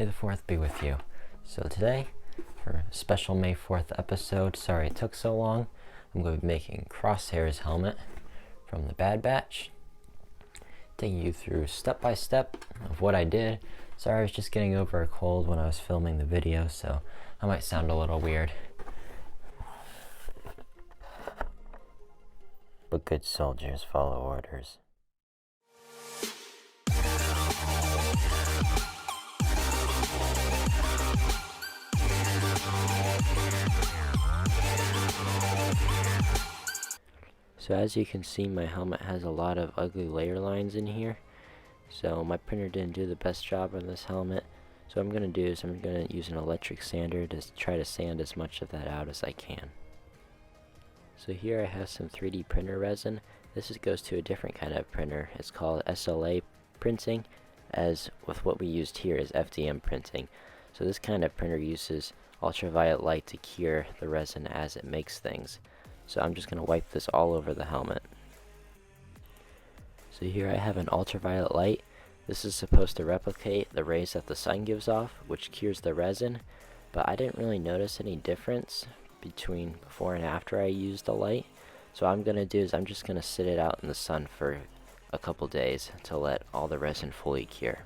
May the 4th be with you. So today, for a special May 4th episode, sorry it took so long, I'm going to be making Crosshair's helmet from the Bad Batch. Taking you through step by step of what I did. Sorry, I was just getting over a cold when I was filming the video, so I might sound a little weird. But good soldiers follow orders. So as you can see, my helmet has a lot of ugly layer lines in here. So my printer didn't do the best job on this helmet. So what I'm going to do is I'm going to use an electric sander to try to sand as much of that out as I can. So here I have some 3D printer resin. This goes to a different kind of printer. It's called SLA printing, as with what we used here is FDM printing. So this kind of printer uses ultraviolet light to cure the resin as it makes things. So I'm just going to wipe this all over the helmet. So here I have an ultraviolet light. This is supposed to replicate the rays that the sun gives off, which cures the resin, but I didn't really notice any difference between before and after I used the light. So what I'm going to do is I'm just going to sit it out in the sun for a couple days to let all the resin fully cure.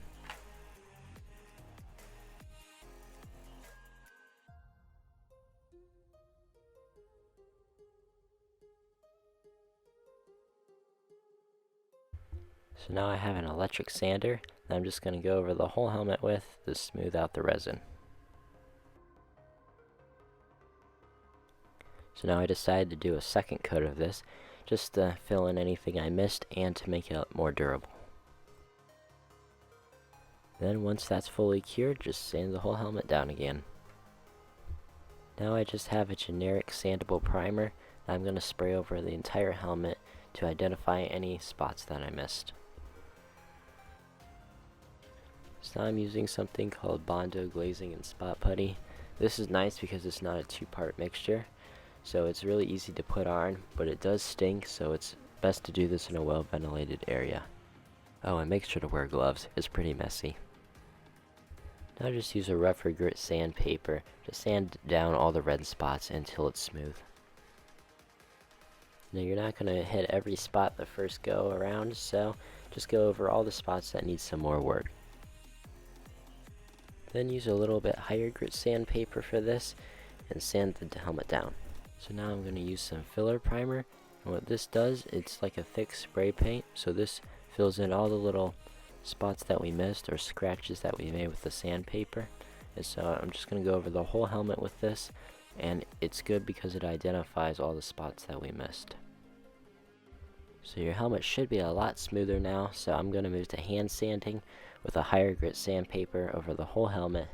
So now I have an electric sander that I'm just going to go over the whole helmet with to smooth out the resin. So now I decided to do a second coat of this just to fill in anything I missed and to make it more durable. Then once that's fully cured, just sand the whole helmet down again. Now I just have a generic sandable primer that I'm going to spray over the entire helmet to identify any spots that I missed. So now I'm using something called Bondo glazing and spot putty. This is nice because it's not a two-part mixture, so it's really easy to put on, but it does stink, so it's best to do this in a well-ventilated area. Oh, and make sure to wear gloves. It's pretty messy. Now just use a rougher grit sandpaper to sand down all the red spots until it's smooth. Now you're not going to hit every spot the first go around, so just go over all the spots that need some more work. Then use a little bit higher grit sandpaper for this and sand the helmet down. So now I'm going to use some filler primer, and what this does, it's like a thick spray paint, so this fills in all the little spots that we missed or scratches that we made with the sandpaper. And so I'm just going to go over the whole helmet with this, and it's good because it identifies all the spots that we missed. So your helmet should be a lot smoother now, so I'm going to move to hand sanding with a higher grit sandpaper over the whole helmet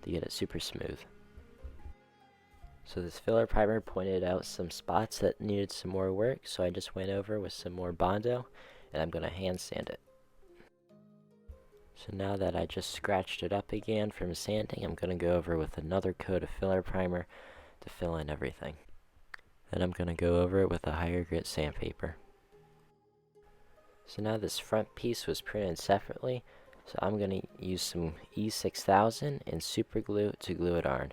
to get it super smooth. So this filler primer pointed out some spots that needed some more work, so I just went over with some more Bondo, and I'm going to hand sand it. So now that I just scratched it up again from sanding, I'm going to go over with another coat of filler primer to fill in everything. Then I'm going to go over it with a higher grit sandpaper. So now this front piece was printed separately, so I'm going to use some E6000 and super glue to glue it on.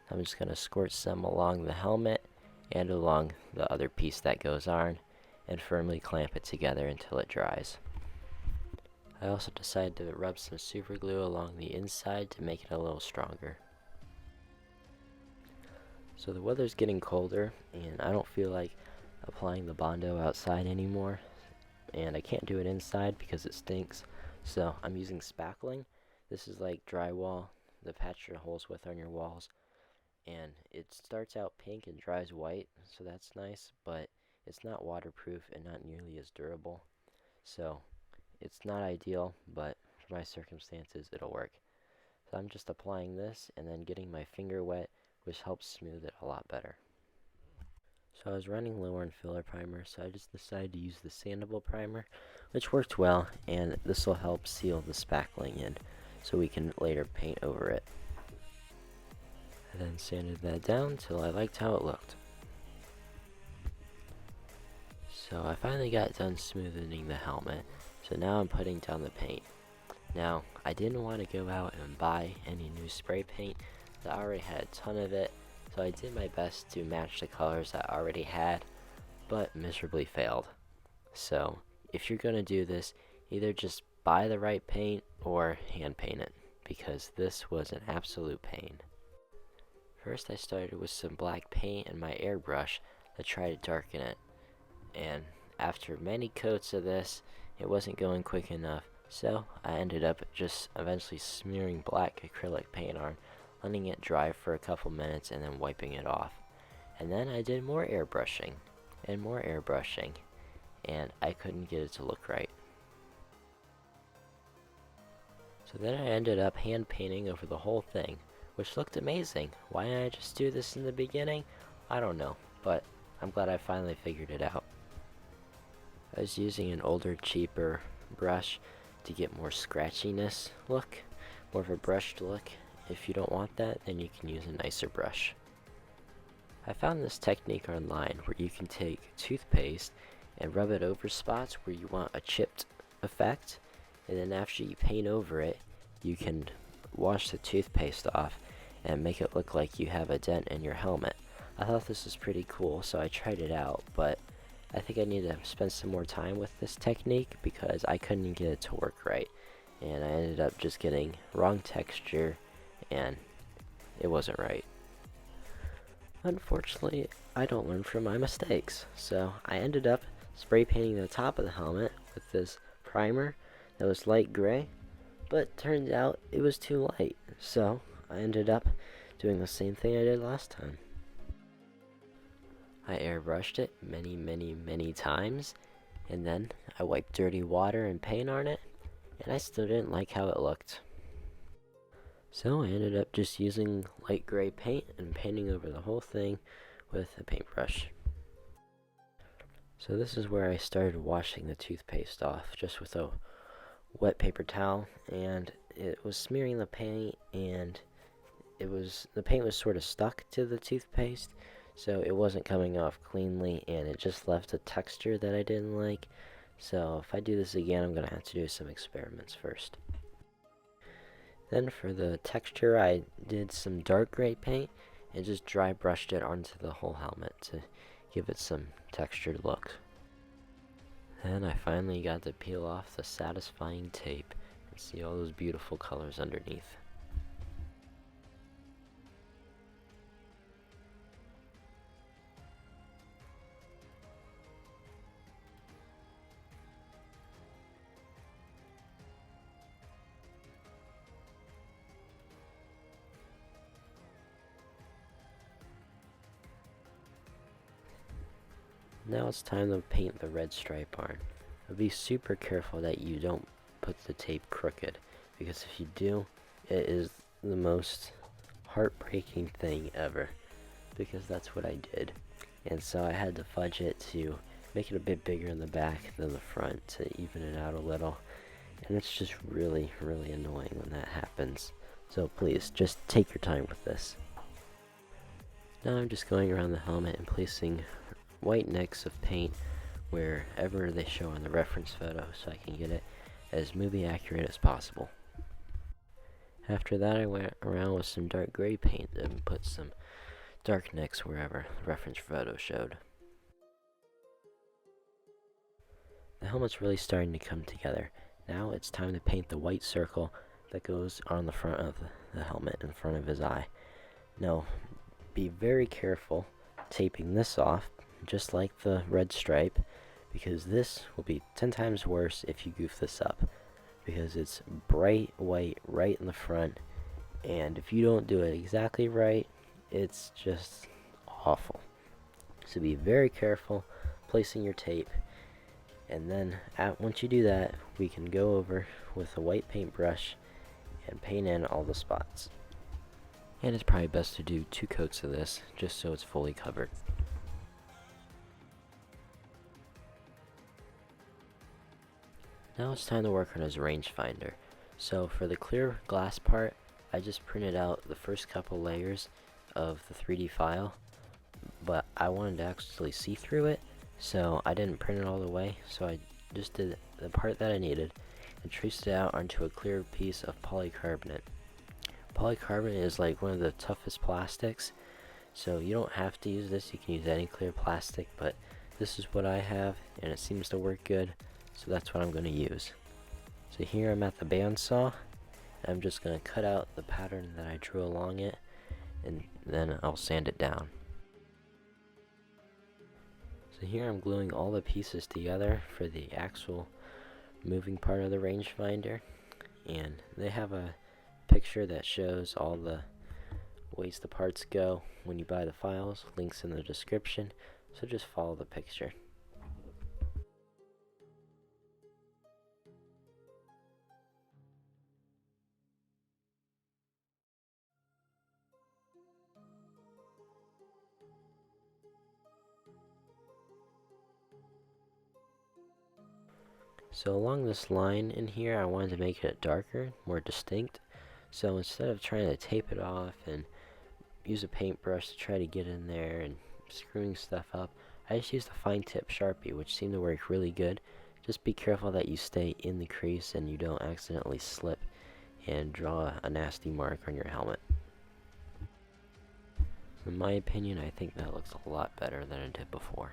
I'm just going to squirt some along the helmet and along the other piece that goes on and firmly clamp it together until it dries. I also decided to rub some super glue along the inside to make it a little stronger. So the weather's getting colder and I don't feel like applying the Bondo outside anymore, and I can't do it inside because it stinks, so I'm using spackling. This is like drywall to patch your holes with on your walls, and it starts out pink and dries white, so that's nice, but it's not waterproof and not nearly as durable, so it's not ideal, but for my circumstances it'll work. So I'm just applying this and then getting my finger wet, which helps smooth it a lot better. So I was running low on filler primer, so I just decided to use the sandable primer, which worked well, and this will help seal the spackling in so we can later paint over it. I then sanded that down till I liked how it looked. So I finally got done smoothing the helmet, so now I'm putting down the paint. Now, I didn't want to go out and buy any new spray paint. I already had a ton of it, so I did my best to match the colors I already had, but miserably failed. So if you're going to do this, either just buy the right paint or hand paint it, because this was an absolute pain. First I started with some black paint and my airbrush to try to darken it, and after many coats of this, it wasn't going quick enough, so I ended up just eventually smearing black acrylic paint on, letting it dry for a couple minutes and then wiping it off. And then I did more airbrushing and more airbrushing, and I couldn't get it to look right. So then I ended up hand painting over the whole thing, which looked amazing. Why didn't I just do this in the beginning? I don't know, but I'm glad I finally figured it out. I was using an older, cheaper brush to get more scratchiness look, more of a brushed look. If you don't want that, then you can use a nicer brush. I found this technique online where you can take toothpaste and rub it over spots where you want a chipped effect, and then after you paint over it, you can wash the toothpaste off and make it look like you have a dent in your helmet. I thought this was pretty cool, so I tried it out, but I think I need to spend some more time with this technique because I couldn't get it to work right, and I ended up just getting wrong texture and it wasn't right. Unfortunately, I don't learn from my mistakes, so I ended up spray painting the top of the helmet with this primer that was light gray, but turned out it was too light, so I ended up doing the same thing I did last time. I airbrushed it many times, and then I wiped dirty water and paint on it, and I still didn't like how it looked. So I ended up just using light gray paint and painting over the whole thing with a paintbrush. So this is where I started washing the toothpaste off, just with a wet paper towel, and it was smearing the paint, and the paint was sort of stuck to the toothpaste, so it wasn't coming off cleanly, and it just left a texture that I didn't like. So if I do this again, I'm gonna have to do some experiments first. Then for the texture, I did some dark gray paint and just dry brushed it onto the whole helmet to give it some textured look. Then I finally got to peel off the satisfying tape and see all those beautiful colors underneath. Now it's time to paint the red stripe on. But be super careful that you don't put the tape crooked, because if you do, it is the most heartbreaking thing ever, because that's what I did. And so I had to fudge it to make it a bit bigger in the back than the front to even it out a little. And it's just really annoying when that happens. So please, just take your time with this. Now I'm just going around the helmet and placing white nicks of paint wherever they show on the reference photo so I can get it as movie accurate as possible. After that, I went around with some dark gray paint and put some dark nicks wherever the reference photo showed. The helmet's really starting to come together. Now it's time to paint the white circle that goes on the front of the helmet in front of his eye. Now, be very careful taping this off, just like the red stripe, because this will be 10 times worse if you goof this up, because it's bright white right in the front, and if you don't do it exactly right, it's just awful. So be very careful placing your tape, and then once you do that, we can go over with a white paintbrush and paint in all the spots. And it's probably best to do 2 coats of this just so it's fully covered. Now it's time to work on his rangefinder. So for the clear glass part, I just printed out the first couple layers of the 3D file, but I wanted to actually see through it, so I didn't print it all the way, so I just did the part that I needed, I traced it out onto a clear piece of polycarbonate. Polycarbonate is like one of the toughest plastics, so you don't have to use this. You can use any clear plastic, but this is what I have, and it seems to work good, so that's what I'm going to use. So here I'm at the bandsaw. I'm just going to cut out the pattern that I drew along it, and then I'll sand it down. So here I'm gluing all the pieces together for the actual moving part of the rangefinder, and they have a picture that shows all the ways the parts go when you buy the files. Links in the description, so just follow the picture. So along this line in here, I wanted to make it darker, more distinct. So instead of trying to tape it off and use a paintbrush to try to get in there and screwing stuff up, I just used a fine tip Sharpie, which seemed to work really good. Just be careful that you stay in the crease and you don't accidentally slip and draw a nasty mark on your helmet. In my opinion, I think that looks a lot better than it did before.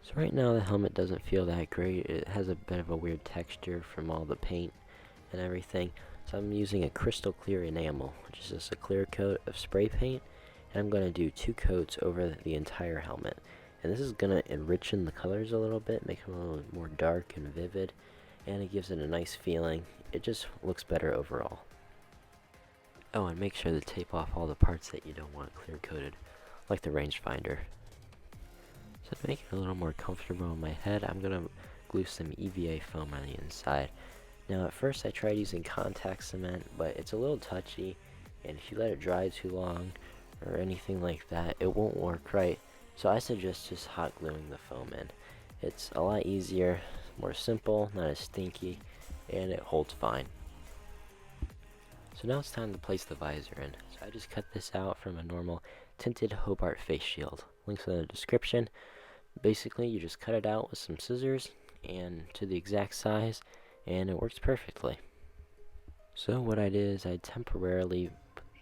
So right now the helmet doesn't feel that great. It has a bit of a weird texture from all the paint and everything. So I'm using a crystal clear enamel, which is just a clear coat of spray paint, and I'm going to do 2 coats over the entire helmet. And this is going to enrich the colors a little bit, make them a little more dark and vivid, and it gives it a nice feeling. It just looks better overall. Oh, and make sure to tape off all the parts that you don't want clear coated, like the rangefinder. So to make it a little more comfortable on my head, I'm going to glue some EVA foam on the inside. Now at first I tried using contact cement, but it's a little touchy, and if you let it dry too long or anything like that, it won't work right. So I suggest just hot gluing the foam in. It's a lot easier, more simple, not as stinky, and it holds fine. So now it's time to place the visor in. So I just cut this out from a normal tinted Hobart face shield. Links in the description. Basically, you just cut it out with some scissors and to the exact size, and it works perfectly. So what I did is I temporarily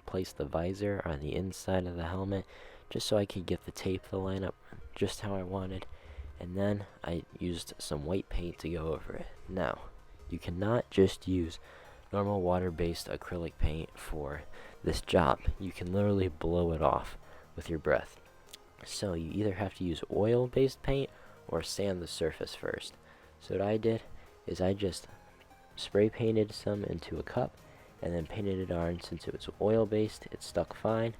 placed the visor on the inside of the helmet just so I could get the tape to line up just how I wanted, and then I used some white paint to go over it. Now, you cannot just use normal water-based acrylic paint for this job. You can literally blow it off with your breath. So you either have to use oil-based paint or sand the surface first. So what I did is I just spray painted some into a cup and then painted it on. Since it was oil-based, it stuck fine.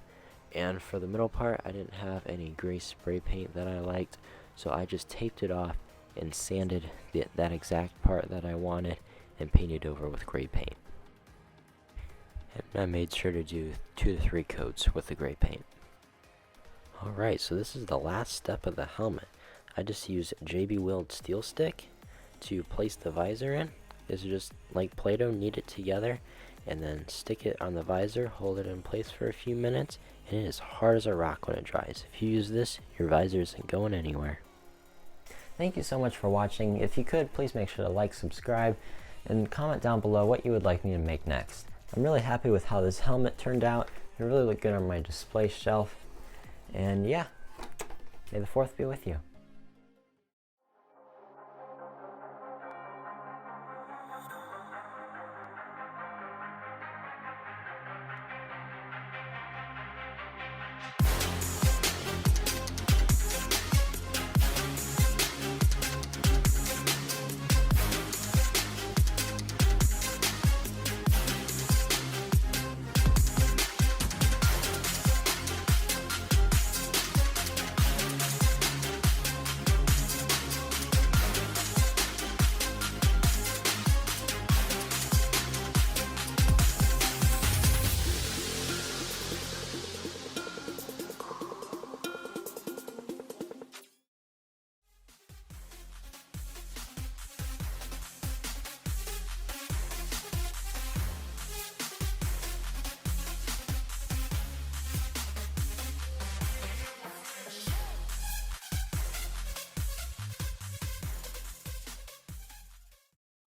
And for the middle part, I didn't have any gray spray paint that I liked, so I just taped it off and sanded that exact part that I wanted and painted over with gray paint. And I made sure to do 2 to 3 coats with the gray paint. Alright, so this is the last step of the helmet. I just use JB Weld steel stick to place the visor in. This is just like Play-Doh, knead it together, and then stick it on the visor, hold it in place for a few minutes, and it is hard as a rock when it dries. If you use this, your visor isn't going anywhere. Thank you so much for watching. If you could, please make sure to like, subscribe, and comment down below what you would like me to make next. I'm really happy with how this helmet turned out. It really looked good on my display shelf. And yeah, may the 4th be with you.